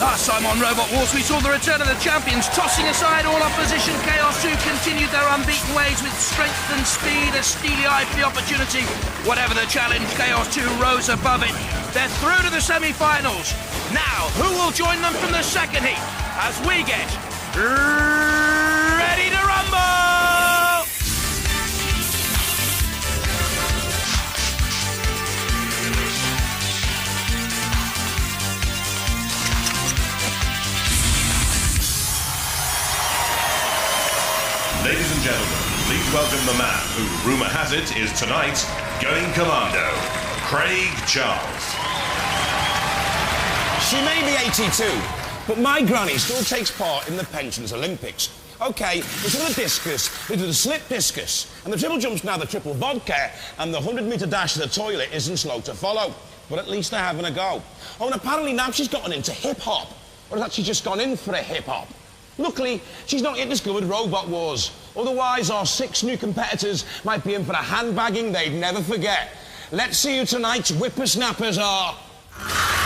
Last time on Robot Wars, we saw the return of the champions, tossing aside all opposition. Chaos 2 continued their unbeaten ways with strength and speed, a steely eye for the opportunity. Whatever the challenge, Chaos 2 rose above it. They're through to the semi-finals. Now, who will join them from the second heat as we get ready to rumble? Ladies and gentlemen, please welcome the man who, rumour has it, is tonight going commando, Craig Charles. She may be 82, but my granny still takes part in the Pensions Olympics. OK, it's for the discus, they do the slip discus, and the triple jump's now the triple vodka, and the 100-metre dash to the toilet isn't slow to follow. But at least they're having a go. Oh, and apparently now she's gotten into hip-hop. Or has actually just gone in for a hip-hop. Luckily, she's not yet discovered Robot Wars. Otherwise, our 6 new competitors might be in for a handbagging they'd never forget. Let's see who tonight's whippersnappers are.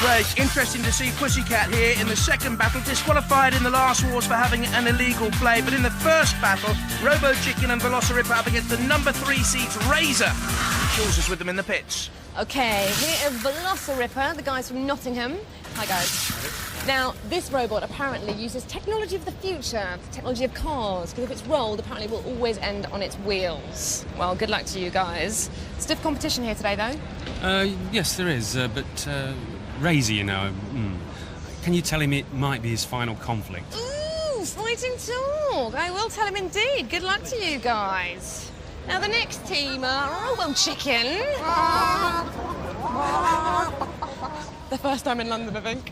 Well, it's interesting to see Pussycat here in the second battle, disqualified in the last wars for having an illegal play. But in the first battle, Robo Chicken and Velociraptor up against the number 3 seeds, Razor. Jules is with them in the pits. OK, here is Velociraptor, the guys from Nottingham. Hi, guys. Now, this robot apparently uses technology of the future, the technology of cars, because if it's rolled, apparently it will always end on its wheels. Well, good luck to you guys. Stiff competition here today, though? Yes, there is, but Razor, you know, can you tell him it might be his final conflict? Ooh, fighting talk. I will tell him indeed. Good luck to you guys. Now, the next team are Robo Chicken. The first time in London, I think.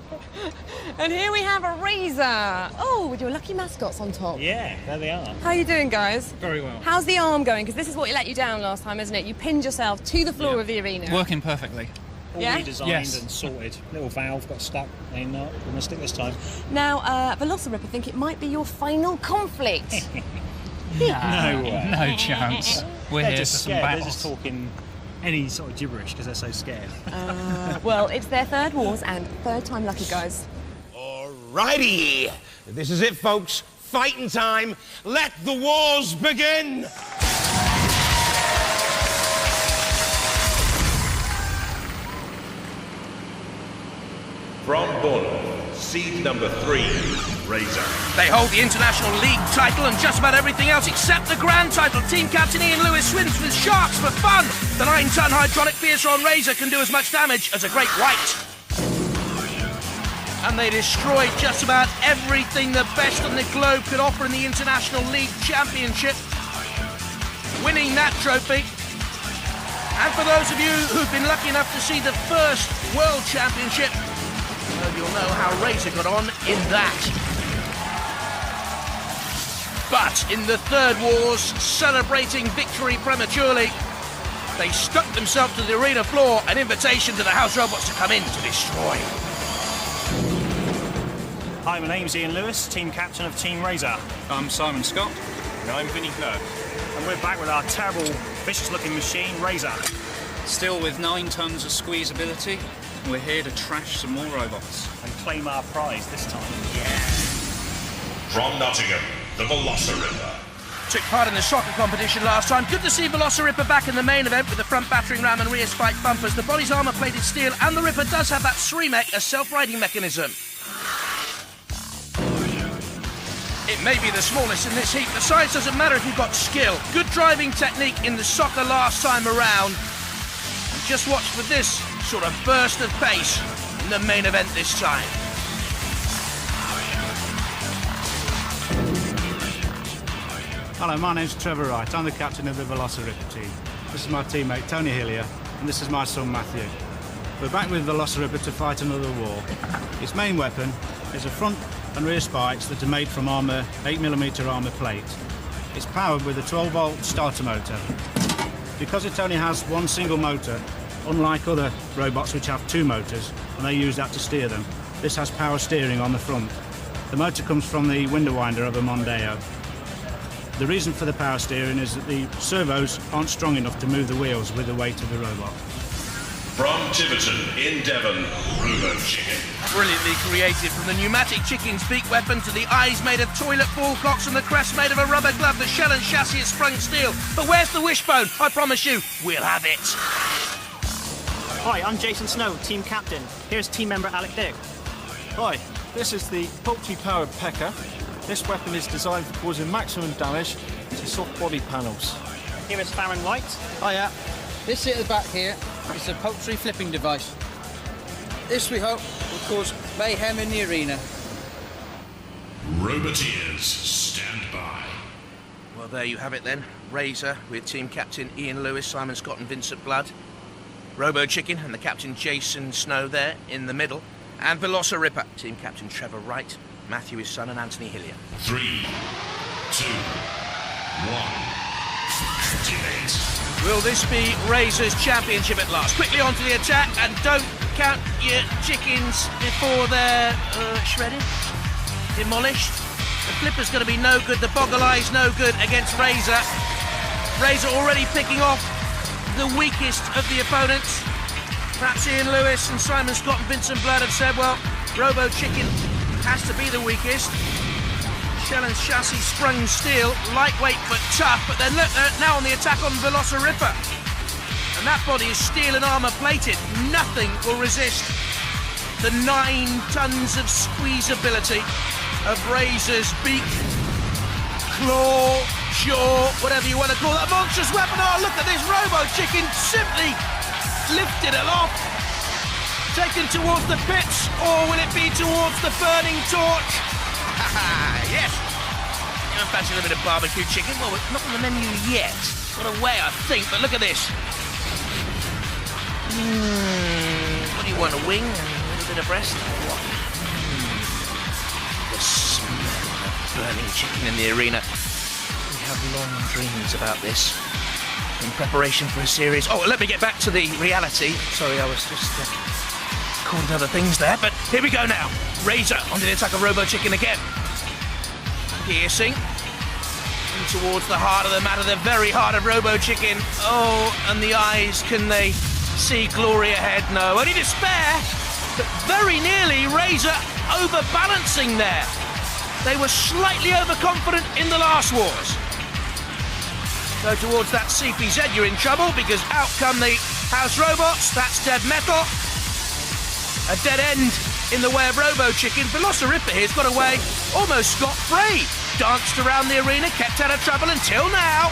And here we have a Razor. Oh, with your lucky mascots on top. Yeah, there they are. How are you doing, guys? Very well. How's the arm going? Because this is what let you down last time, isn't it? You pinned yourself to the floor of the arena. Working perfectly. All redesigned and sorted. Little valve got stuck. They're not going to stick this time. Now, Velociraptor, I think it might be your final conflict. No way. No chance. They're just scared. They're just talking any sort of gibberish because they're so scared. Well, it's their third wars and third time lucky, guys. Alrighty, this is it, folks. Fighting time. Let the wars begin. From Bournemouth, seed number 3, Razor. They hold the International League title and just about everything else except the Grand title. Team captain Ian Lewis swims with sharks for fun. The 9-ton hydraulic piercer on Razor can do as much damage as a great white. And they destroyed just about everything the best on the globe could offer in the International League Championship, winning that trophy. And for those of you who've been lucky enough to see the first World Championship, well, you'll know how Razor got on in that. But in the third wars, celebrating victory prematurely, they stuck themselves to the arena floor, an invitation to the house robots to come in to destroy. Hi, my name's Ian Lewis, team captain of Team Razor. I'm Simon Scott. And I'm Vinnie Clark. And we're back with our terrible, vicious-looking machine, Razor. Still with 9 tons of squeezability, we're here to trash some more robots. And claim our prize this time. From Nottingham, the Velociraptor. Took part in the soccer competition last time. Good to see Velociraptor back in the main event with the front battering ram and rear spike bumpers. The body's armour-plated steel, and the Ripper does have that SREMEC, a self-riding mechanism. It may be the smallest in this heat. The size doesn't matter if you've got skill. Good driving technique in the soccer last time around. And just watch for this sort of burst of pace in the main event this time. Hello, my name's Trevor Wright. I'm the captain of the Velociraptor team. This is my teammate Tony Hillier, and this is my son Matthew. We're back with Velociraptor to fight another war. Its main weapon is a front and rear spikes that are made from 8mm armour plate. It's powered with a 12-volt starter motor. Because it only has one single motor, unlike other robots which have 2 motors, and they use that to steer them, this has power steering on the front. The motor comes from the window winder of a Mondeo. The reason for the power steering is that the servos aren't strong enough to move the wheels with the weight of the robot. From Tiverton in Devon, Robo Chicken. Brilliantly created, from the pneumatic chicken's beak weapon to the eyes made of toilet ball cocks and the crest made of a rubber glove. The shell and chassis is sprung steel. But where's the wishbone? I promise you, we'll have it. Hi, I'm Jason Snow, team captain. Here's team member Alec Dick. Hi, this is the poultry-powered pecker. This weapon is designed for causing maximum damage to soft body panels. Here is Farron White. Hiya. This at the back here is a poultry flipping device. This, we hope, will cause mayhem in the arena. Roboteers, stand by. Well, there you have it then. Razor with team captain Ian Lewis, Simon Scott and Vincent Blood. Robo Chicken and the captain Jason Snow there in the middle. And Velociripper, team captain Trevor Wright, Matthew his son and Anthony Hillier. 3, 2, 1. Activate. Will this be Razor's championship at last? Quickly onto the attack, and don't count your chickens before they're shredded, demolished. The flipper's going to be no good, the boggle eye's no good against Razor. Razor already picking off the weakest of the opponents. Perhaps Ian Lewis and Simon Scott and Vincent Blood have said, well, Robo Chicken has to be the weakest. Shell and chassis sprung steel, lightweight but tough, but then look, they're now on the attack on Velociripper. And that body is steel and armour plated. Nothing will resist the 9 tons of squeezability of Razor's beak, claw, jaw, whatever you want to call that monstrous weapon. Oh, look at this Robo Chicken simply lifted aloft, taken towards the pits, or will it be towards the burning torch? Yes! I'm fancying a bit of barbecue chicken. Well, not on the menu yet. Got away, I think, but look at this. What do you want, a wing and a little bit of breast? What? The smell of burning chicken in the arena. We have long dreams about this in preparation for a series. Oh, let me get back to the reality. Sorry, I was just caught in other things there, but here we go now. Razor onto the attack of Robo Chicken again. Piercing. And towards the heart of the matter, the very heart of Robo Chicken. Oh, and the eyes, can they see glory ahead? No, only despair, but very nearly Razor overbalancing there. They were slightly overconfident in the last wars. Go towards that CPZ, you're in trouble, because out come the house robots. That's dead metal. A dead end in the way of Robo Chicken. Velociripper here's got away almost scot-free. Danced around the arena, kept out of trouble until now.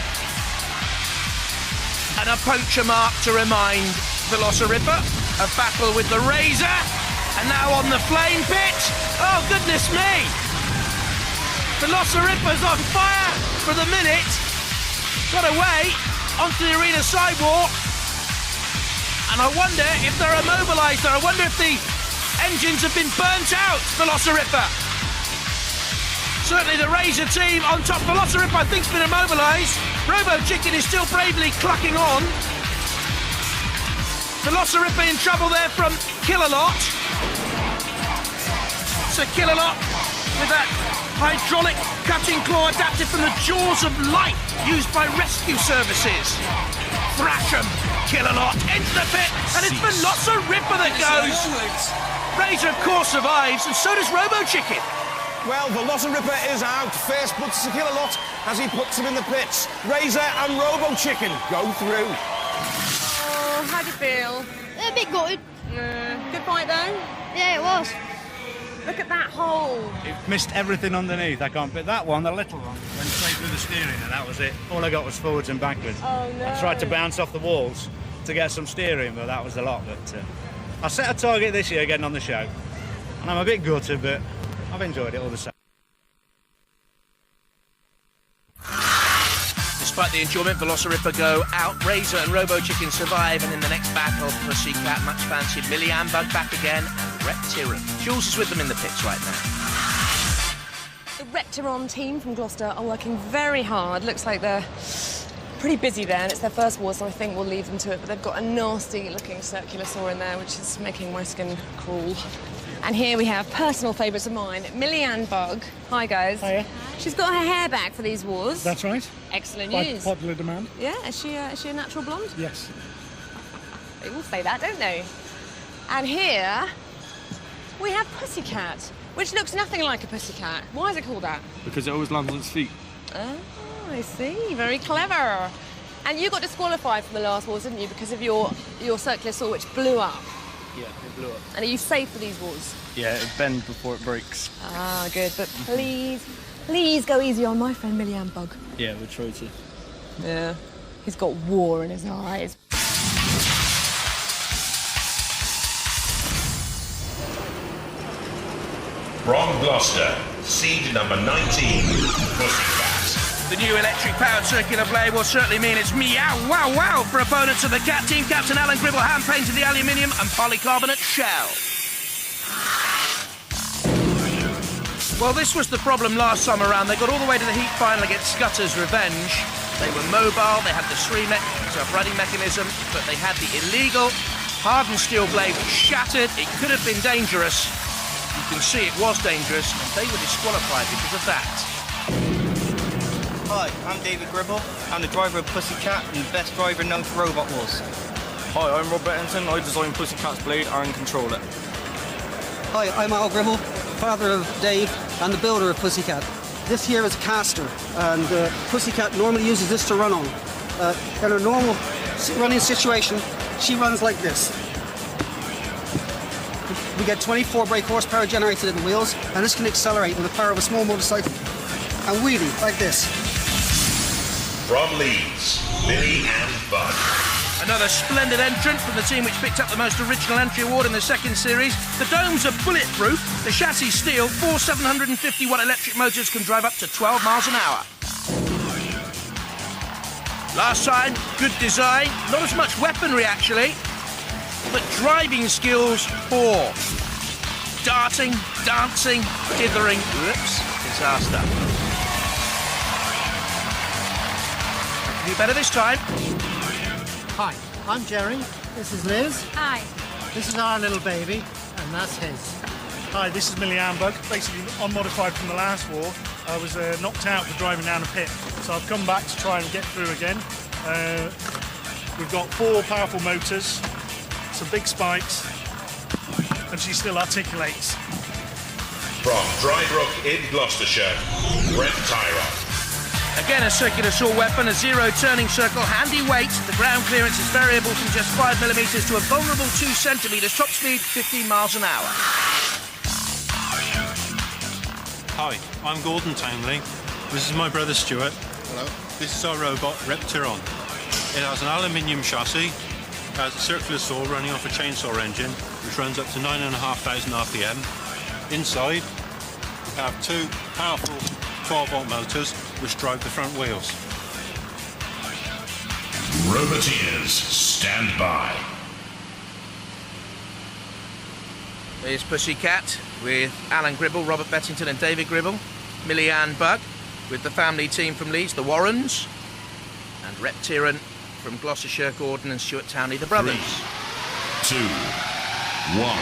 And a puncture mark to remind Velociripper of battle with the Razor. And now on the flame pit. Oh, goodness me. Velociripper's on fire for the minute. Got away onto the arena sidewalk. And I wonder if they're immobilised there. I wonder if the engines have been burnt out, Velociripper. Certainly the Razor team on top. Velociripper, I think, has been immobilised. Robo Chicken is still bravely clucking on. Velociripper in trouble there from Killalot. So Killalot with that hydraulic cutting claw adapted from the jaws of life used by rescue services. Thrash 'em, Killalot, into the pit, and it's Velociripper that goes. Razor, of course, survives, and so does Robo Chicken. Well, Velociripper is out. First puts Killalot as he puts him in the pits. Razor and Robo Chicken go through. Oh, how do you feel? A bit gutted. Good fight, though? Yeah, it was. Look at that hole. It missed everything underneath. I can't but that one, the little one, went straight through the steering, and that was it. All I got was forwards and backwards. Oh, no. I tried to bounce off the walls to get some steering, but that was a lot. But I set a target this year getting on the show, and I'm a bit gutted, but I've enjoyed it all the same. Despite the enjoyment, Velociripper go out. Razor and Robo Chicken survive, and in the next battle, Pussycat, much fancied, Millie Ambug back again, and Reptiron. Jules is with them in the pits right now. The Reptiron team from Gloucester are working very hard. Looks like they're pretty busy there, and it's their first war, so I think we'll leave them to it. But they've got a nasty-looking circular saw in there, which is making my skin crawl. And here we have personal favourites of mine, Millie Ambug. Hi, guys. Hiya. She's got her hair back for these wars. That's right. Excellent By news. popular demand. Yeah, is she a natural blonde? Yes. They all say that, don't they? And here we have Pussycat, which looks nothing like a pussycat. Why is it called that? Because it always lands on its feet. Oh, I see. Very clever. And you got disqualified from the last wars, didn't you, because of your circular saw, which blew up? Yeah, it blew up. And are you safe for these wars? Yeah, it bends before it breaks. Ah, good. But please go easy on my friend Millian Bug. Yeah, we'll try to. Yeah. He's got war in his eyes. From Gloucester, seed number 19, Pussycat. The new electric-powered circular blade will certainly mean it's meow wow wow for opponents of the Cat team. Captain Alan Gribble hand-painted the aluminium and polycarbonate shell. Well, this was the problem last time around. They got all the way to the heat final against Scutter's Revenge. They were mobile, they had the running mechanism, but they had the illegal hardened steel blade which shattered. It could have been dangerous. You can see it was dangerous, and they were disqualified because of that. Hi, I'm David Gribble. I'm the driver of Pussycat and the best driver known for Robot Wars. Hi, I'm Rob Bettington. I designed Pussycat's blade and control it. Hi, I'm Al Gribble, father of Dave and the builder of Pussycat. This here is a caster, and Pussycat normally uses this to run on. In a normal running situation, she runs like this. We get 24 brake horsepower generated in the wheels, and this can accelerate with the power of a small motorcycle. And wheelie, like this. From Leeds, Billy and Bud. Another splendid entrant from the team which picked up the most original entry award in the second series. The domes are bulletproof, the chassis steel, 4 750-watt electric motors can drive up to 12 miles an hour. Last time, good design, not as much weaponry actually, but driving skills poor. Darting, dancing, dithering, whoops, disaster. Do better this time. Hi, I'm Jerry. This is Liz. Hi. This is our little baby, and that's his. Hi, this is Millian Bug. Basically, unmodified from the last war. I was knocked out for driving down a pit, so I've come back to try and get through again. We've got 4 powerful motors, some big spikes, and she still articulates. From Drybrook in Gloucestershire, Reptile. Again, a circular saw weapon, a zero turning circle, handy weight. The ground clearance is variable from just 5mm to a vulnerable 2 centimetres. Top speed, 15 miles an hour. Hi, I'm Gordon Townley. This is my brother Stuart. Hello. This is our robot, Reptiron. It has an aluminium chassis, has a circular saw running off a chainsaw engine, which runs up to 9,500 RPM. Inside, we have 2 powerful 12-volt motors, which drive the front wheels. Roboteers, stand by. Here's Pussycat with Alan Gribble, Robert Bettington and David Gribble. Millian Bug with the family team from Leeds, the Warrens. And Reptiron from Gloucestershire, Gordon and Stuart Townley, the brothers. 3, 2, 1,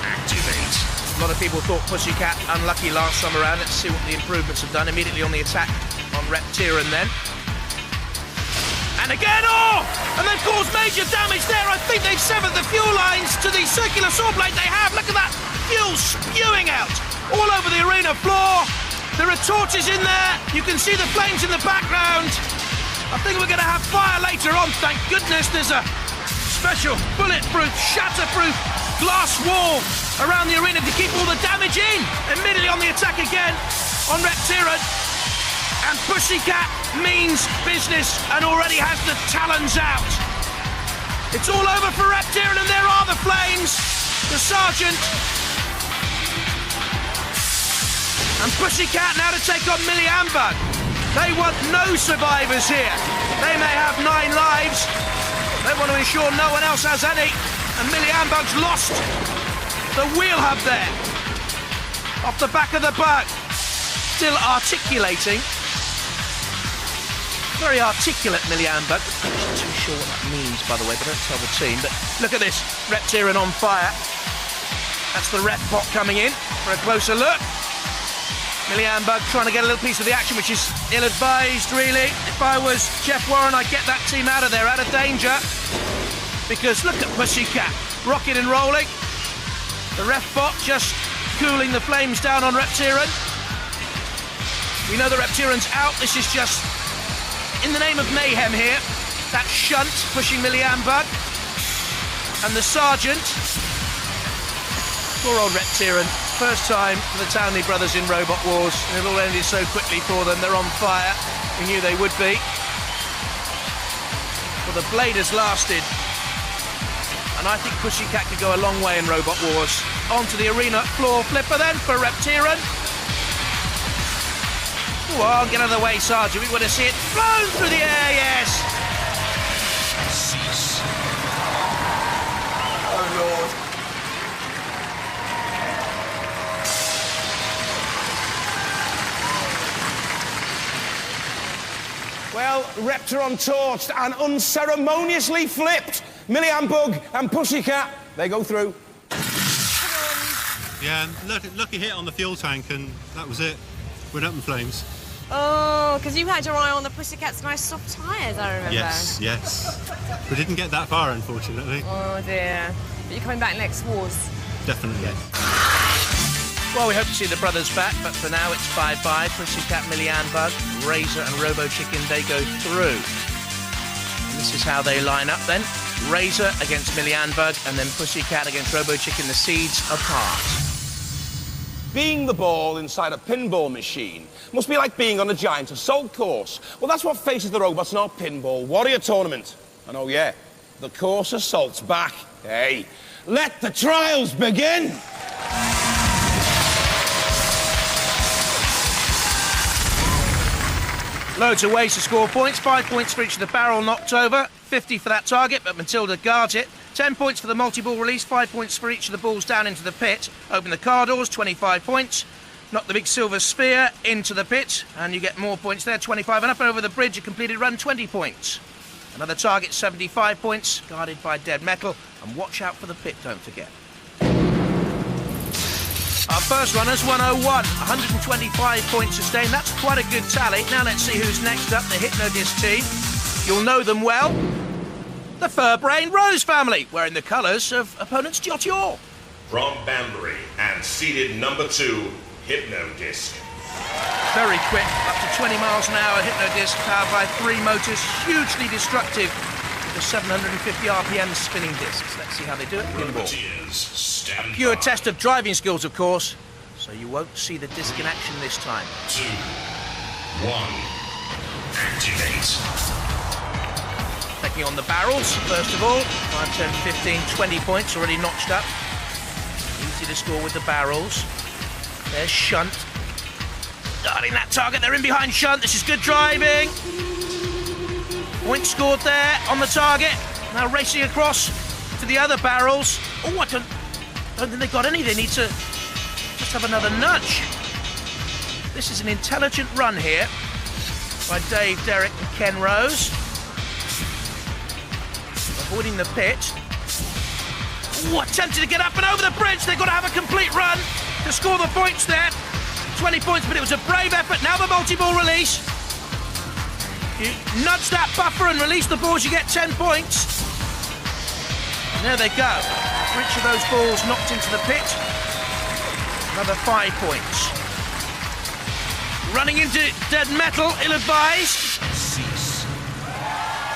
activate. A lot of people thought Pussycat unlucky last time around. Let's see what the improvements have done. Immediately on the attack on Reptiron then. And again, and they've caused major damage there. I think they've severed the fuel lines to the circular saw blade they have. Look at that fuel spewing out all over the arena floor. There are torches in there. You can see the flames in the background. I think we're going to have fire later on. Thank goodness there's a special bulletproof, shatterproof glass wall around the arena to keep all the damage in. Immediately on the attack again on Reptiron. And Pussycat means business and already has the talons out. It's all over for Reptiron and there are the flames. The sergeant. And Pussycat now to take on Millian Bug. They want no survivors here. They may have 9 lives. They want to ensure no one else has any. And Millian Bug's lost the wheel hub there. Off the back of the bug. Still articulating. Very articulate Millian Bug. I'm not too sure what that means, by the way, but don't tell the team. But look at this, Reptiron on fire. That's the rep pot coming in for a closer look. Millian Bug trying to get a little piece of the action, which is ill-advised, really. If I was Jeff Warren, I'd get that team out of there, out of danger. because look at Pussycat, rocking and rolling. The ref bot just cooling the flames down on Reptiran. We know the Reptiran's out. This is just in the name of mayhem here. That shunt pushing Millian Bug. And the sergeant, poor old Reptiran, first time for the Townley brothers in Robot Wars, and it all ended so quickly for them. They're on fire. We knew they would be. Well, the blade has lasted, and I think Pussycat could go a long way in Robot Wars. Onto the arena floor flipper then for Reptiran. Oh, get out of the way, Sergeant. We want to see it flown through the air, yes. Cease. Oh, Lord. Well, Reptiran torched and unceremoniously flipped. Millian Bug and Pussycat, they go through. Yeah, lucky hit on the fuel tank, and that was it. Went up in flames. Oh, because you had your eye on the Pussycat's nice soft tyres, I remember. Yes, yes. We didn't get that far, unfortunately. Oh, dear. But you're coming back next Wars? Definitely. Well, we hope to see the brothers back, but for now it's 5-5. Pussycat, Millian Bug, Razor and Robo Chicken, they go through. And this is how they line up then. Razor against Millian Bug, and then Pussycat against Robo Chicken, the seeds apart. Being the ball inside a pinball machine must be like being on a giant assault course. Well, that's what faces the robots in our Pinball Warrior tournament. And oh yeah, the course assault's back. Hey, let the trials begin! Loads of ways to score points. 5 points for each of the barrel knocked over. 50 for that target, but Matilda guards it. 10 points for the multi-ball release. 5 points for each of the balls down into the pit. Open the car doors, 25 points. Knock the big silver sphere into the pit, and you get more points there, 25. And up and over the bridge, a completed run, 20 points. Another target, 75 points, guarded by dead metal. And watch out for the pit, don't forget. Our first runner's 101, 125 points sustained. That's quite a good tally. Now let's see who's next up, the Hypnodisc team. You'll know them well. The Furbrain Rose family, wearing the colours of opponents Jotyor. From Banbury and seeded number 2, Hypnodisc. Very quick, up to 20 miles an hour, Hypnodisc, powered by 3 motors, hugely destructive. The 750 RPM spinning discs. Let's see how they do it. Pinball. A pure test of driving skills, of course, so you won't see the disc in action this time. 2, 1, activate. Taking on the barrels, first of all. 5, 10, 15, 20 points already notched up. Easy to score with the barrels. There's Shunt. Guarding that target, they're in behind Shunt. This is good driving. Point scored there on the target. Now racing across to the other barrels. Oh, I don't think they got any. They need to just have another nudge. This is an intelligent run here by Dave, Derek and Ken Rose. Avoiding the pit. Oh, attempted to get up and over the bridge. They've got to have a complete run to score the points there. 20 points, but it was a brave effort. Now the multi-ball release. You nudge that buffer and release the balls, you get 10 points. And there they go. For each of those balls knocked into the pit, another 5 points. Running into dead metal, ill-advised. Cease.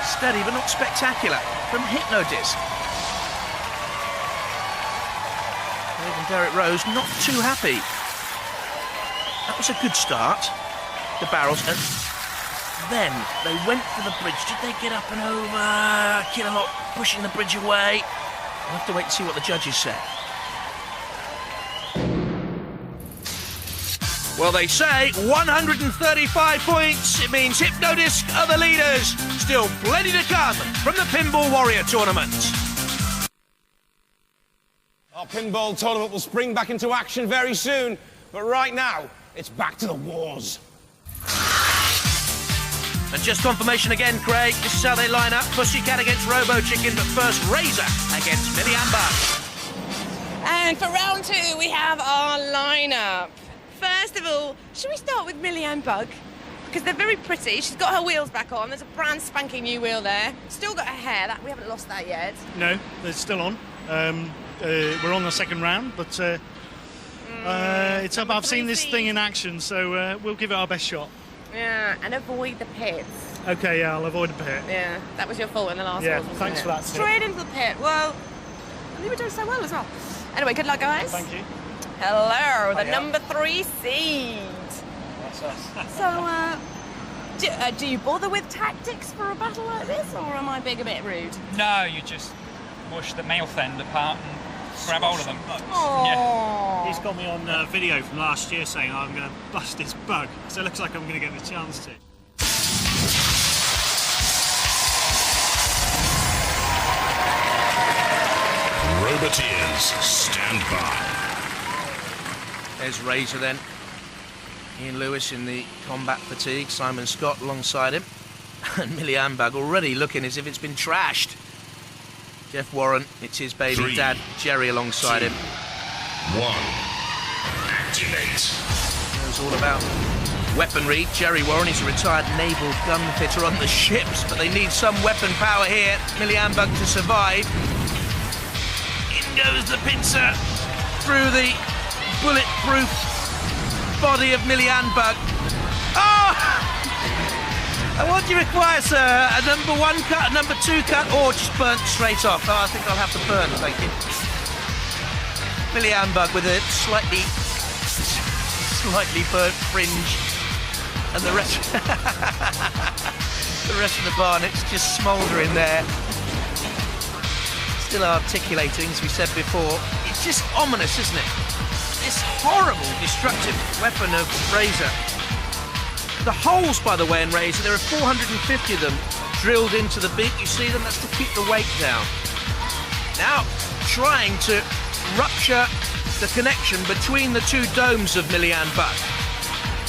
Steady but not spectacular from Hypnodisc. Dave and Derek Rose not too happy. That was a good start. The barrels, and then they went for the bridge. Did they get up and over? Killalot pushing the bridge away. We'll have to wait and see what the judges say. Well, they say 135 points. It means Hypnodisc are the leaders. Still plenty to come from the Pinball Warrior tournament. Our pinball tournament will spring back into action very soon, but right now, it's back to the wars. And just confirmation again, Craig. This is how they line up. Pussycat against Robo Chicken, but first Razor against Millian Bug. And for round 2, we have our lineup. First of all, should we start with Millian Bug? because they're very pretty. She's got her wheels back on. There's a brand spanking new wheel there. Still got her hair. That we haven't lost that yet. No, they're still on. We're on the second round, but it's up. I've seen this thing in action, so we'll give it our best shot. Yeah, and avoid the pits. Okay, yeah, I'll avoid the pit. Yeah, that was your fault in the last one. Yeah, wasn't thanks it? for that. Straight into the pit. Well, I think we're doing so well as well. Anyway, good luck, guys. Thank you. Hello, the number 3 seed. That's us. So, do you bother with tactics for a battle like this, or am I being a bit rude? No, you just push the male fend apart and grab hold of them. Aww. Yeah. He's got me on video from last year saying I'm going to bust his bug, so it looks like I'm going to get the chance to. Roboteers, stand by. There's Razor then. Ian Lewis in the combat fatigue. Simon Scott alongside him. And Millie Ambag already looking as if it's been trashed. Jeff Warren, it's his baby 3, dad, Jerry, alongside 2, him. 1. Activate. It's all about weaponry. Jerry Warren is a retired naval gun fitter on the ships, but they need some weapon power here. Millie Ambag to survive. In goes the pincer through the bulletproof body of Millie Ambag. Oh! And what do you require, sir? A number 1 cut, a number 2 cut, or just burnt straight off? Oh, I think I'll have to burn, thank you. Millie Ambag with a slightly burnt fringe, and the rest of the barnet's just smouldering there. Still articulating, as we said before. It's just ominous, isn't it? This horrible, destructive weapon of Razor. The holes, by the way, in Razor, there are 450 of them drilled into the beak. You see them? That's to keep the weight down. Now, trying to rupture the connection between the two domes of Millie Ambag.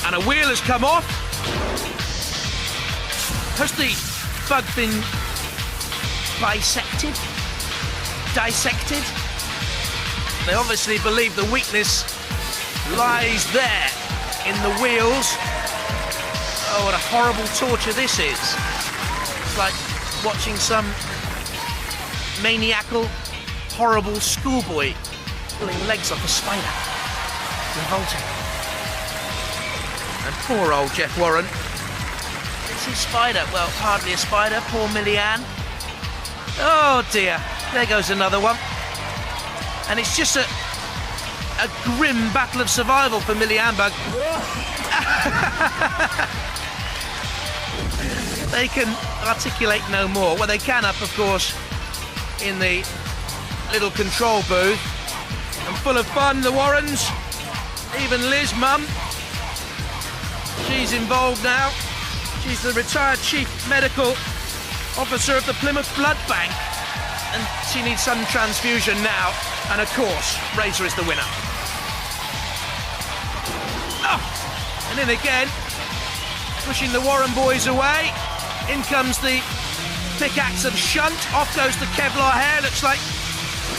And a wheel has come off. Has the bug been bisected? Dissected? They obviously believe the weakness lies there in the wheels. Oh, what a horrible torture this is. It's like watching some maniacal, horrible schoolboy pulling legs off a spider. Revolting. And poor old Jeff Warren. It's his spider. Well, hardly a spider. Poor Millie Ann. Oh dear. There goes another one. And it's just a grim battle of survival for Millie Ambag. They can articulate no more. Well, they can up, of course, in the little control booth. And full of fun, the Warrens. Even Liz, mum. She's involved now. She's the retired chief medical officer of the Plymouth Blood Bank. And she needs some transfusion now. And of course, Razor is the winner. Oh! And in again, pushing the Warren boys away. In comes the pickaxe of Shunt. Off goes the Kevlar hair. Looks like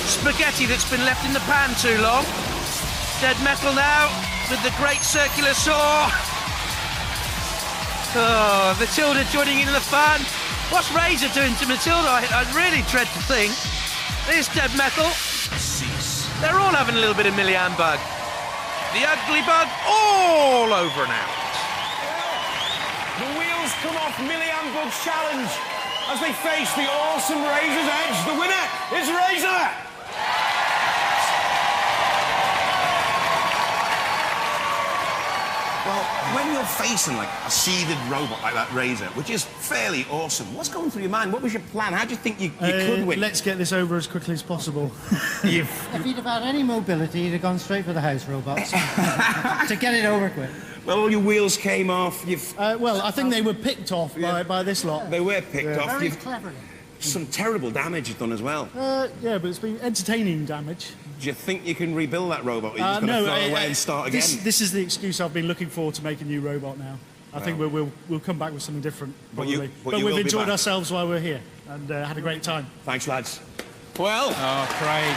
spaghetti that's been left in the pan too long. Dead Metal now with the great circular saw. Oh, Matilda joining in the fun. What's Razor doing to Matilda? I really dread to think. There's Dead Metal. They're all having a little bit of Millie Ambag. The ugly bug all over and out. The wheels come off Millie Ambag's challenge as they face the awesome Razor's Edge. The winner is Razor! Well, when you're facing like a seeded robot like that Razor, which is fairly awesome, what's going through your mind? What was your plan? How do you think you could win? Let's get this over as quickly as possible. If he'd have had any mobility, he'd have gone straight for the house robots to get it over quick. Well, all your wheels came off. Well, I think they were picked off by this lot. They were picked off. Very cleverly. Some terrible damage you've done as well. Yeah, but it's been entertaining damage. Do you think you can rebuild that robot? Or are you just going to throw it away and start again? This is the excuse I've been looking for to make a new robot now. I think we'll come back with something different, probably. But we've enjoyed ourselves while we're here and had a great time. Thanks, lads. Well... Oh, Craig.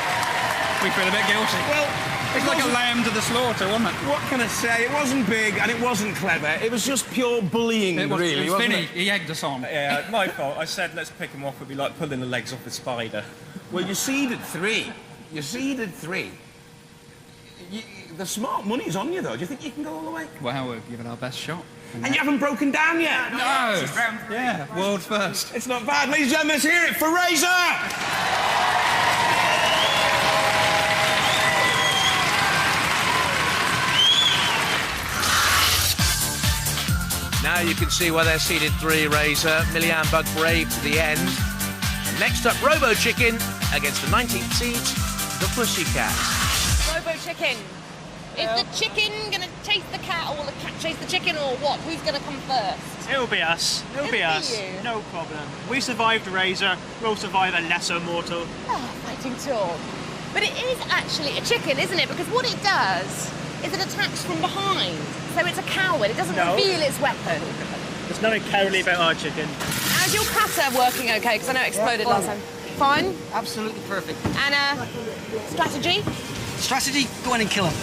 We feel a bit guilty. Well... It's like a lamb to the slaughter, wasn't it? What can I say? It wasn't big and it wasn't clever. It was just pure bullying, really, wasn't Vinny, it? he egged us on. Yeah, my fault. I said let's pick him off. It'd be like pulling the legs off a spider. Well, you seeded 3. You seeded 3. The smart money's on you, though. Do you think you can go all the way? Well, we'll give it our best shot. And you haven't broken down yet? No! Yeah, world first. It's not bad. Ladies and gentlemen, let's hear it for Razor! Now you can see why they're seeded 3, Razor. Millie Ann Bug brave to the end. And next up, Robo Chicken against the 19th seed, the Pussycat. Robo Chicken. Is the chicken going to chase the cat, or will the cat chase the chicken, or what? Who's going to come first? It'll be us. It'll be us. you. No problem. We survived Razor. We'll survive a lesser mortal. Oh, fighting talk. But it is actually a chicken, isn't it? Because what it does is it attacks from behind. So it's a coward. It doesn't reveal its weapon. There's nothing cowardly about our chicken. How's your cutter working okay? Because I know it exploded last time. Fine? Absolutely perfect. And strategy? Strategy? Go in and kill him.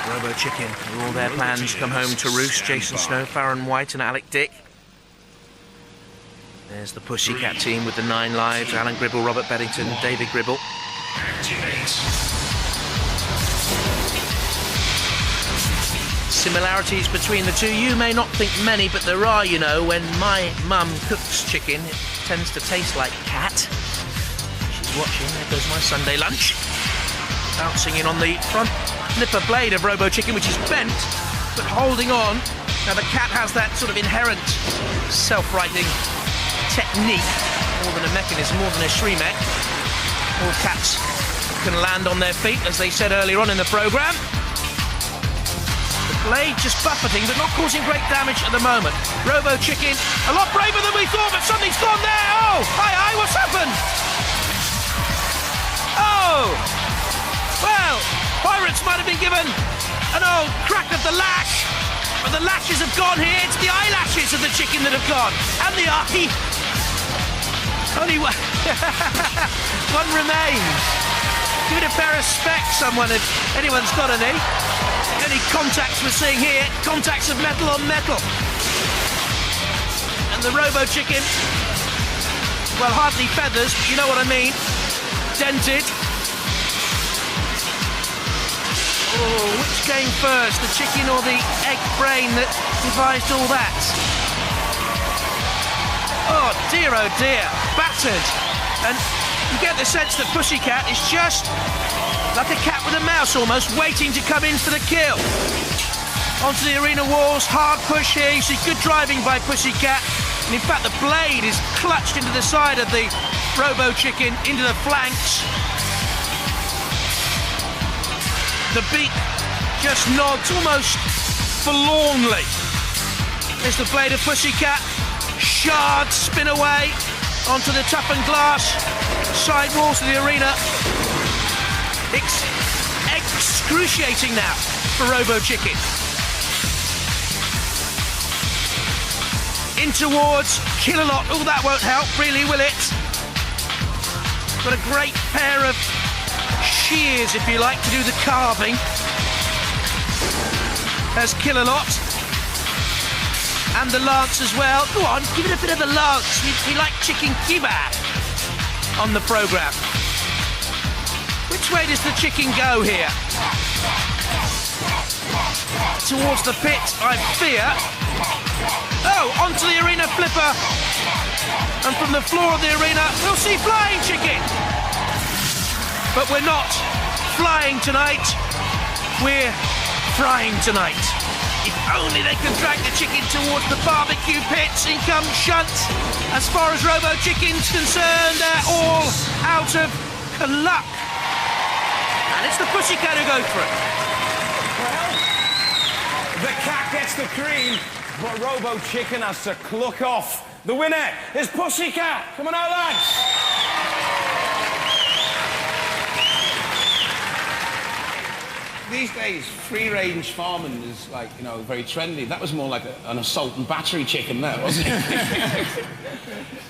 Robo Chicken, with all their plans come home to roost. Jason Snow, Farron White and Alec Dick. There's the Pussycat team with the 9 lives. Alan Gribble, Robert Beddington, David Gribble. Similarities between the two, you may not think many, but there are, you know. When my mum cooks chicken, it tends to taste like cat. She's watching, there goes my Sunday lunch. Bouncing in on the front nipper blade of Robo Chicken, which is bent, but holding on. Now the cat has that sort of inherent self-righting technique, more than a mechanism, more than a shriek. All cats can land on their feet, as they said earlier on in the programme. The blade just buffeting, but not causing great damage at the moment. Robo Chicken, a lot braver than we thought, but something's gone there. Oh, hi, what's happened? Oh, well, Pirates might have been given an old crack of the lash, but the lashes have gone here. It's the eyelashes of the chicken that have gone, and the eye. Only one remains. Give it a pair of specs, someone, if anyone's got any. Any contacts we're seeing here, contacts of metal on metal. And the Robo Chicken, well, hardly feathers, but you know what I mean. Dented. Oh, which came first, the chicken or the egg brain that devised all that? Oh dear, battered. And you get the sense that Pussycat is just like a cat with a mouse almost, waiting to come in for the kill. Onto the arena walls, hard push here. You see good driving by Pussycat. And in fact, the blade is clutched into the side of the Robo Chicken, into the flanks. The beak just nods almost forlornly. There's the blade of Pussycat. Shards spin away onto the toughened glass side walls of the arena. Excruciating now for Robo Chicken. In towards Kill-A-Lot. Oh, that won't help, really, will it? Got a great pair of shears, if you like, to do the carving. There's Kill-A-Lot. And the lance as well. Go on, give it a bit of a lance. We like chicken kebab on the programme. Which way does the chicken go here? Towards the pit, I fear. Oh, onto the arena flipper. And from the floor of the arena, we'll see flying chicken. But we're not flying tonight. We're frying tonight. If only they could drag the chicken towards the barbecue pits. In comes Shunt. As far as Robo Chicken's concerned, they're all out of luck. And it's the Pussycat who go for it. Well, the cat gets the cream, but Robo Chicken has to cluck off. The winner is Pussycat. Come on out, lads. these days, free-range farming is like, you know, very trendy. That was more like an assault and battery chicken there, wasn't it?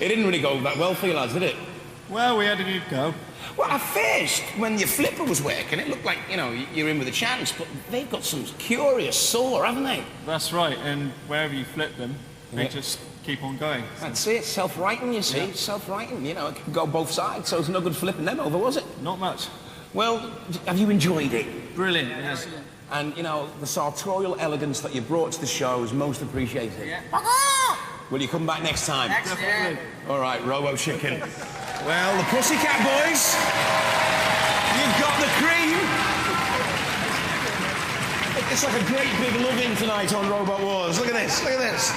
It didn't really go that well for you lads, did it? Well, we had a good go. Well, at first, when your flipper was working, it looked like, you know, you're in with a chance, but they've got some curious saw, haven't they? That's right, and wherever you flip them, they just keep on going. So. That's it, self-righting, you see, self-righting, you know, it can go both sides, so it's no good flipping them over, was it? Not much. Well, have you enjoyed it? Brilliant, yes. And, you know, the sartorial elegance that you brought to the show is most appreciated. Yeah. Will you come back next time? Excellent. All right, Robo Chicken. Well, the Pussycat Boys, you've got the cream. It's like a great big loving tonight on Robot Wars. Look at this, look at this.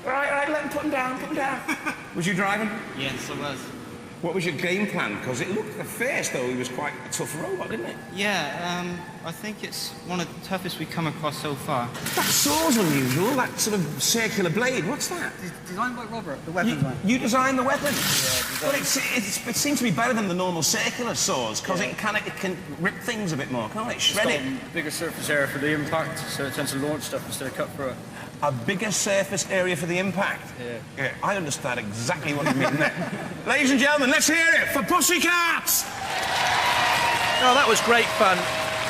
All right, let him put him down. Was you driving? Yes, I was. What was your game plan? Because it looked at first, though, he was quite a tough robot, didn't it? Yeah, I think it's one of the toughest we've come across so far. That saw's unusual, that sort of circular blade. What's that? Designed by Robert, the weapons one. You designed the weapon? Yeah, but it seems to be better than the normal circular saws, because it can rip things a bit more, can't it? Shred it. Bigger surface area for the impact, so it tends to launch stuff instead of cut through it. A bigger surface area for the impact? Yeah, I understand exactly what you mean there. Ladies and gentlemen, let's hear it for Pussycats! Oh, that was great fun.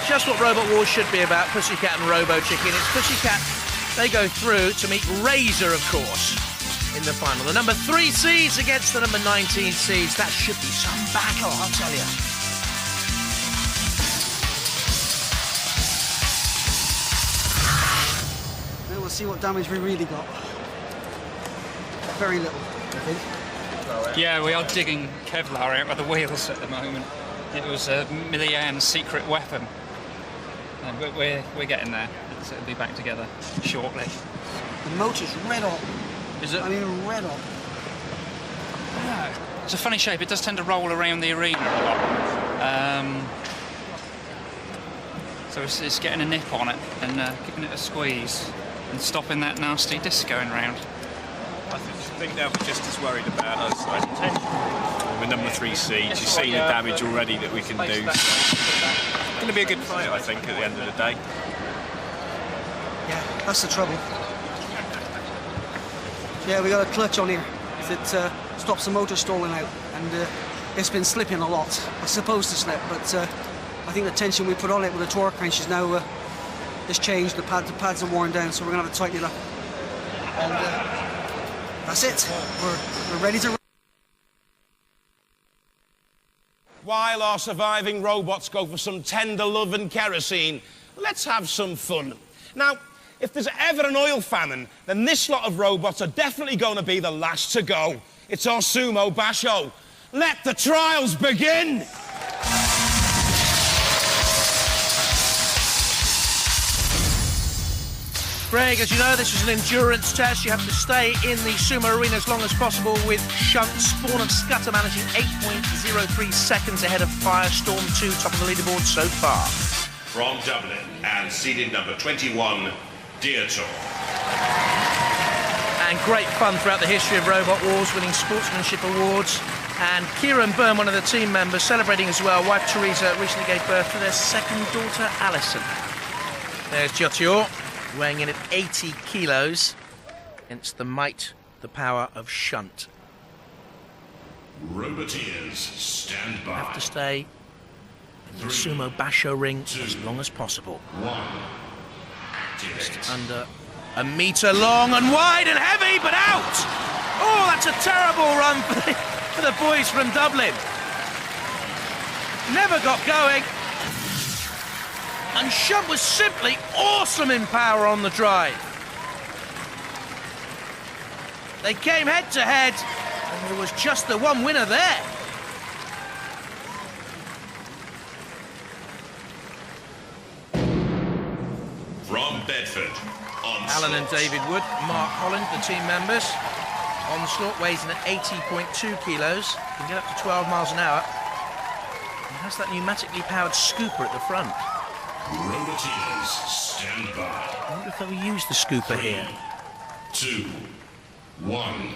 Just what Robot Wars should be about, Pussycat and Robo Chicken. It's Pussycat, they go through to meet Razor, of course, in the final. The number 3 seeds against the number 19 seeds. That should be some battle, I'll tell you. We'll see what damage we really got. Very little, I think. Yeah, we are digging Kevlar out of the wheels at the moment. It was a Millian's secret weapon. And we're getting there. So it'll be back together shortly. The motor's red hot. Is it? I mean, red hot. Yeah. It's a funny shape. It does tend to roll around the arena a lot. So it's getting a nip on it and giving it a squeeze and stopping that nasty disc going round. I think they'll be just as worried about us. We're number 3 seeds. You've seen the damage already that we can do. It's going to be a good fight, I think, at the end of the day. Yeah, that's the trouble. Yeah, we got a clutch on here. It stops the motor stalling out, and it's been slipping a lot. It's supposed to slip, but I think the tension we put on it with the torque wrench is now has changed. The pads are worn down, so we're going to have to tighten it up. And that's it. We're ready to... While our surviving robots go for some tender love and kerosene, let's have some fun. Now, if there's ever an oil famine, then this lot of robots are definitely going to be the last to go. It's our sumo basho. Let the trials begin! Greg, as you know, this is an endurance test. You have to stay in the sumo arena as long as possible with Shunt, Spawn and Scudder managing 8.03 seconds ahead of Firestorm 2, top of the leaderboard so far. From Dublin and seeded number 21, Deertor. And great fun throughout the history of Robot Wars, winning sportsmanship awards. And Kieran Byrne, one of the team members, celebrating as well. Wife Teresa recently gave birth to their second daughter, Alison. There's Deertor, weighing in at 80 kilos against the might, the power of Shunt. Roboteers, stand by. Have to stay in the sumo basho ring as long as possible. 1. Just under a metre long and wide and heavy, but out! Oh, that's a terrible run for the boys from Dublin. Never got going. And Shunt was simply awesome in power on the drive. They came head to head, and there was just the one winner there. From Bedford, Alan and David Wood, Mark Holland, the team members. Onslaught weighs in at 80.2 kilos, can get up to 12 miles an hour. And has that pneumatically powered scooper at the front. Roboteers, stand by. I wonder if they'll use the scooper here. 2, 1,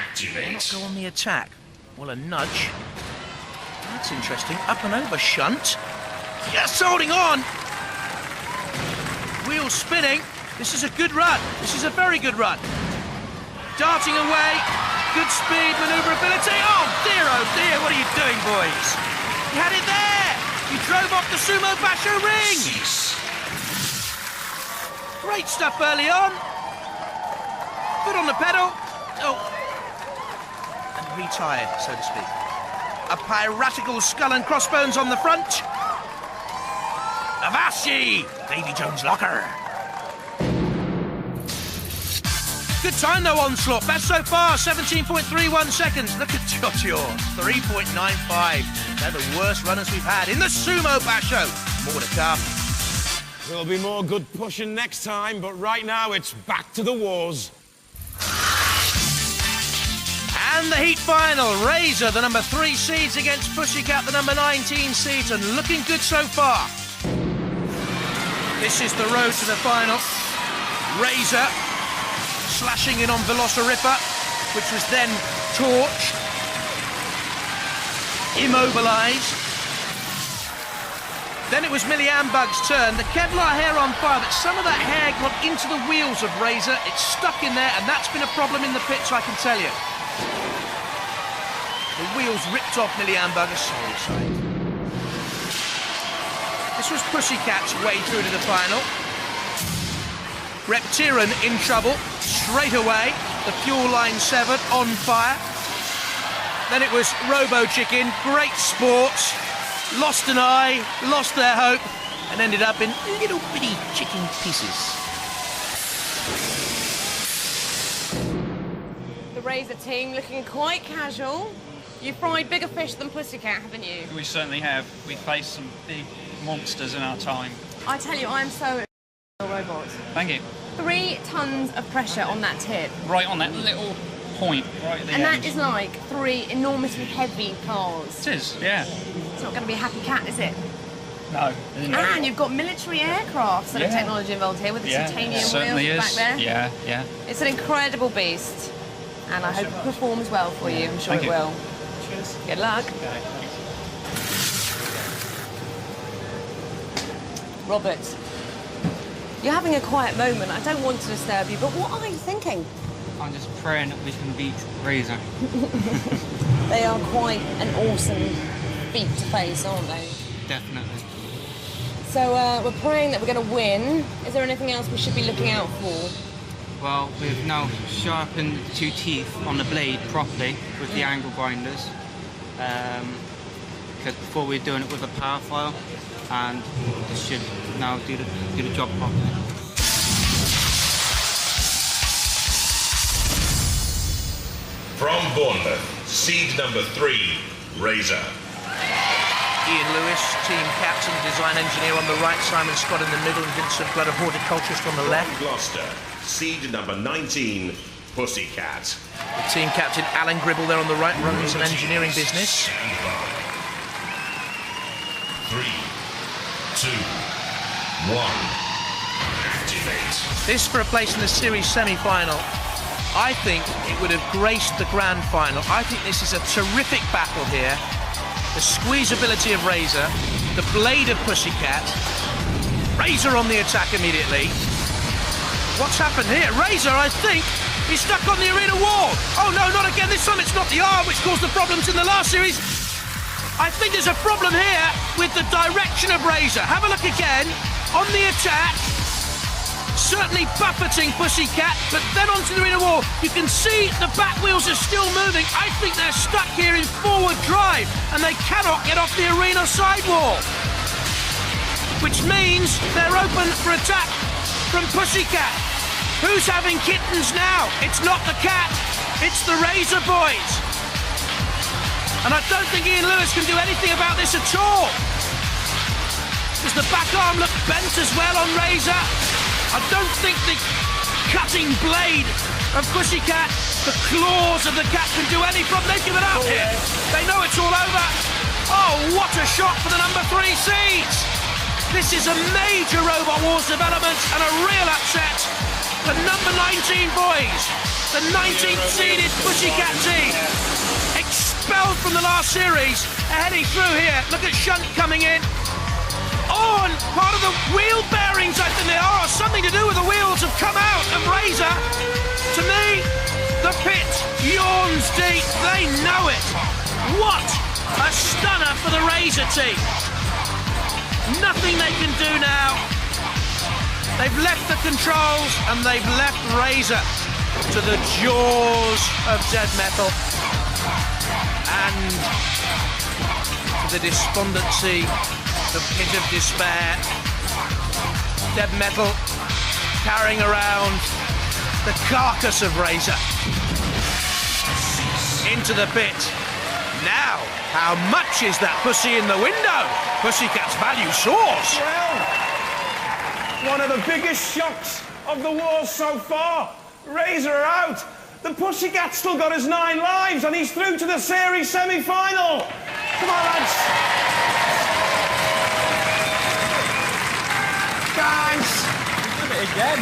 activate. Why not go on the attack? Well, a nudge. That's interesting. Up and over Shunt. Just holding on. Wheels spinning. This is a good run. This is a very good run. Darting away. Good speed, manoeuvrability. Oh dear, what are you doing, boys? You had it there. You drove off the Sumo Basho ring. Great stuff early on. Foot on the pedal. Oh. And retired, so to speak. A piratical skull and crossbones on the front. Avassi! Davy Jones' locker. Good time though, Onslaught. Best so far, 17.31 seconds. Look at Jojo, 3.95. They're the worst runners we've had in the Sumo Basho. More to come. There'll be more good pushing next time, but right now it's back to the wars. And the heat final, Razor, the number 3 seeds against Pussycat, the number 19 seeds, and looking good so far. This is the road to the final. Razor slashing in on Velociripper, which was then torched, immobilised. Then it was Millie Ambug's turn. The Kevlar hair on fire, but some of that hair got into the wheels of Razor. It's stuck in there, and that's been a problem in the pits, I can tell you. The wheels ripped off Millie Ambug's sorry side. This was Pussycat's way through to the final. Reptiran in trouble straight away. The fuel line severed, on fire. Then it was Robo Chicken, great sports. Lost an eye, lost their hope, and ended up in little bitty chicken pieces. The Razor team looking quite casual. You've fried bigger fish than Pussycat, haven't you? We certainly have. We faced some big monsters in our time. I tell you, I'm so robot. Thank you. 3 tons of pressure on that tip. Right on that little point, right at the and end. that is like 3 enormously heavy cars. It is, yeah. It's not going to be a happy cat, is it? No. And you've got military aircraft sort of technology involved here with the titanium wheels back there. Yeah, yeah. It's an incredible beast. And I hope it performs well for you. I'm sure Thank it you. will. Good luck. Robert, you're having a quiet moment. I don't want to disturb you, but what are you thinking? I'm just praying that we can beat Razor. They are quite an awesome feat to face, aren't they? Definitely. So we're praying that we're going to win. Is there anything else we should be looking out for? Well, we've now sharpened the 2 teeth on the blade properly with the angle grinders. Because before we were doing it with a power file, and this should now do the job properly. From Bournemouth, seed number 3, Razor. Ian Lewis, team captain, design engineer on the right, Simon Scott in the middle, and Vincent Blood, a horticulturist on the left. Gloucester, seed number 19, Pussycat. The team captain, Alan Gribble, there on the right, runs an engineering business. 3, 2, 1, activate. This for a place in the series semi-final. I think it would have graced the grand final. I think this is a terrific battle here. The squeezability of Razor, the blade of Pussycat, Razor on the attack immediately. What's happened here? Razor, I think, is stuck on the arena wall. Oh no, not again. This time it's not the arm which caused the problems in the last series. I think there's a problem here with the direction of Razor. Have a look again. On the attack, certainly buffeting Pussycat, but then onto the arena wall. You can see the back wheels are still moving. I think they're stuck here in forward drive, and they cannot get off the arena sidewall. Which means they're open for attack from Pussycat. Who's having kittens now? It's not the cat, it's the Razor boys. And I don't think Ian Lewis can do anything about this at all. Does the back arm look bent as well on Razor? I don't think the cutting blade of Pussycat, the claws of the cat can do any problem. They've given up here. They know it's all over. Oh, what a shot for the number 3 seeds. This is a major Robot Wars development and a real upset. The number 19 boys, the 19th seeded Pussycat team, expelled from the last series, are heading through here. Look at Shunt coming in. Oh, and part of the wheel bearings, I think they are, something to do with the wheels have come out of Razor. To me, the pit yawns deep. They know it. What a stunner for the Razor team. Nothing they can do now. They've left the controls and they've left Razor to the jaws of dead metal and to the despondency, the pit of despair. Dead metal carrying around the carcass of Razor into the pit. Now, how much is that pussy in the window? Pussycat's value soars. Well, one of the biggest shocks of the war so far. Razor are out. The Pussycat's still got his 9 lives and he's through to the series semi-final. Come on, lads. Guys. Do it again.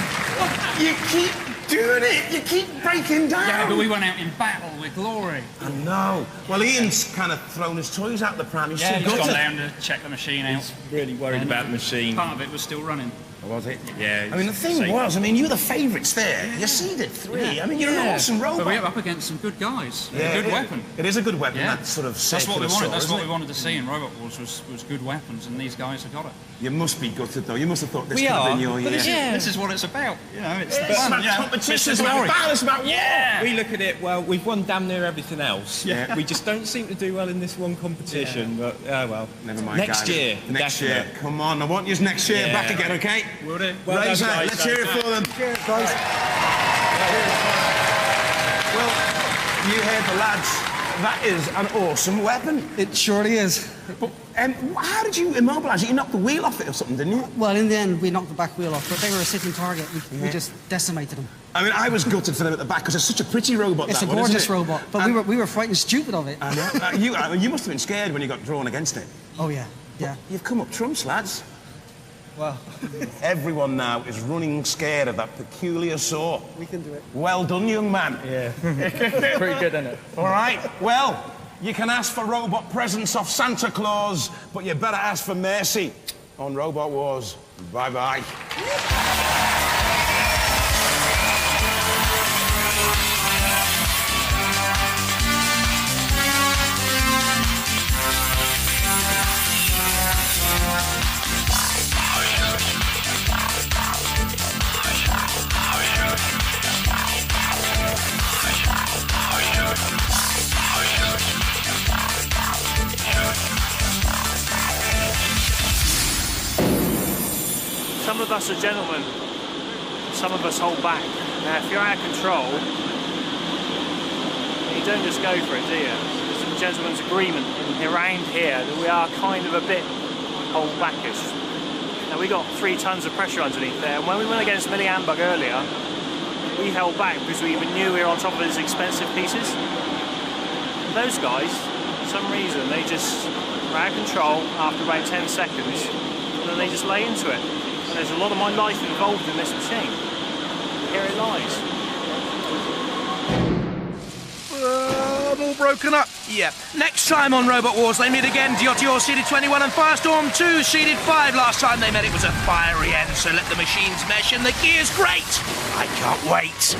You keep doing it. You keep breaking down. Yeah, but we went out in battle with glory. I know. Well, Ian's kind of thrown his toys out the pram. He's Yeah, too he's good gone to... down to check the machine out. He's really worried about the machine. Part of it was still running. Was it? Yeah. I mean, the thing was, you were the favourites there. You seeded 3. Yeah. I mean, you're an awesome robot. But we're up against some good guys. Yeah, A good weapon. It is a good weapon, Yeah. that sort of That's what we circular wanted. saw, That's isn't what it? we wanted to see in Robot Wars was good weapons, and these guys have got it. You must be gutted, though. You must have thought this We could have are, been your but year. this is what it's about. You know, it's the It's fun. about You know, competition, Mr. it's about Glory. battle, it's about war. Yeah. We look at it, well, we've won damn near everything else. Yeah. We just don't seem to do well in this one competition, but, well. Never mind, Next guys. year. Next definite. year. Come on, I want you next year Yeah. back again, OK? Will do. Well done, Razor, guys. let's hear it for them. Cheers, guys. Well, you heard the lads. That is an awesome weapon. It surely is. But how did you immobilise it? You knocked the wheel off it or something, didn't you? Well, in the end, we knocked the back wheel off, but they were a sitting target. We just decimated them. I mean, I was gutted for them at the back because it's such a pretty robot. It's that a one, isn't gorgeous it? robot, but we were frightened stupid of it. I know. You must have been scared when you got drawn against it. Oh, yeah. Yeah. You've come up trumps, lads. Well, everyone now is running scared of that peculiar saw. We can do it. Well done, young man. Yeah. Pretty good, isn't it? All right. Well, you can ask for robot presents off Santa Claus, but you better ask for mercy on Robot Wars. Bye-bye. Some of us are gentlemen, some of us hold back. Now, if you're out of control, you don't just go for it, do you? There's a gentleman's agreement around here that we are kind of a bit hold backish. Now, we got 3 tons of pressure underneath there, and when we went against Millie Ambug earlier, we held back because we even knew we were on top of these expensive pieces. And those guys, for some reason, they just were out of control after about 10 seconds, and then they just lay into it. And there's a lot of my life involved in this machine. Here it lies. I'm all broken up. Yeah. Next time on Robot Wars, they meet again. Diotio seeded 21 and Firestorm 2 seeded 5. Last time they met, it was a fiery end, so let the machines mesh, and the gear's great. I can't wait.